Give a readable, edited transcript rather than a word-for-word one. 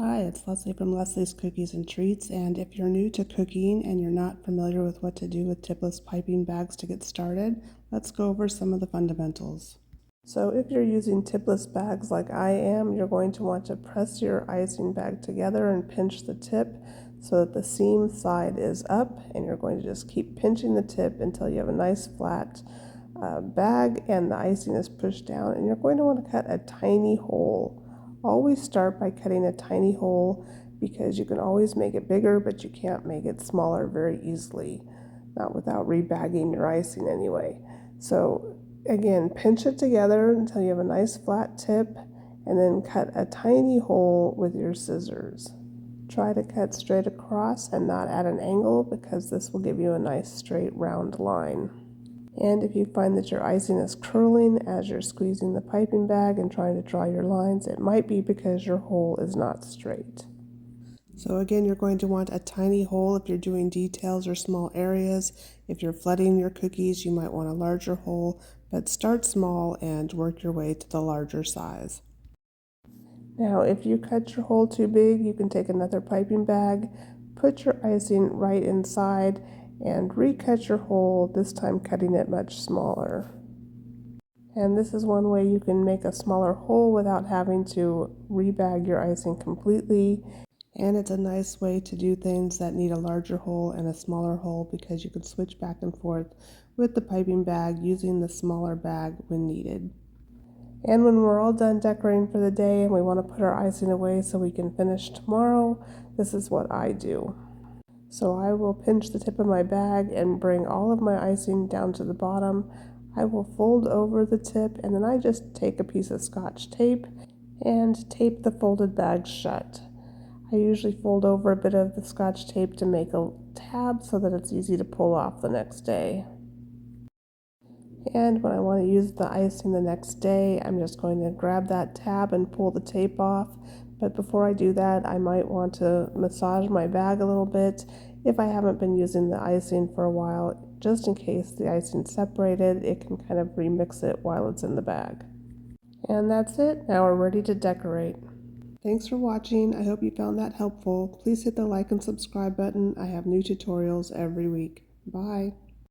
Hi, it's Leslie from Leslie's Cookies and Treats, and if you're new to cooking and you're not familiar with what to do with tipless piping bags to get started, let's go over some of the fundamentals. So if you're using tipless bags like I am, you're going to want to press your icing bag together and pinch the tip so that the seam side is up, and you're going to just keep pinching the tip until you have a nice flat bag and the icing is pushed down, and you're going to want to cut a tiny hole. Always start by cutting a tiny hole because you can always make it bigger, but you can't make it smaller very easily, not without rebagging your icing anyway. So again, pinch it together until you have a nice flat tip, and then cut a tiny hole with your scissors. Try to cut straight across and not at an angle, because this will give you a nice straight round line. And if you find that your icing is curling as you're squeezing the piping bag and trying to draw your lines, it might be because your hole is not straight. So again, you're going to want a tiny hole if you're doing details or small areas. If you're flooding your cookies, you might want a larger hole, but start small and work your way to the larger size. Now, if you cut your hole too big, you can take another piping bag, put your icing right inside, and recut your hole, this time cutting it much smaller. And this is one way you can make a smaller hole without having to rebag your icing completely. And it's a nice way to do things that need a larger hole and a smaller hole, because you can switch back and forth with the piping bag using the smaller bag when needed. And when we're all done decorating for the day and we want to put our icing away so we can finish tomorrow, this is what I do. So I will pinch the tip of my bag and bring all of my icing down to the bottom. I will fold over the tip, and then I just take a piece of Scotch tape and tape the folded bag shut. I usually fold over a bit of the Scotch tape to make a tab so that it's easy to pull off the next day. And when I want to use the icing the next day, I'm just going to grab that tab and pull the tape off. But before I do that, I might want to massage my bag a little bit if I haven't been using the icing for a while, just in case the icing's separated. It can kind of remix it while it's in the bag. And that's it. Now we're ready to decorate. Thanks for watching. I hope you found that helpful. Please hit the like and subscribe button. I have new tutorials every week. Bye.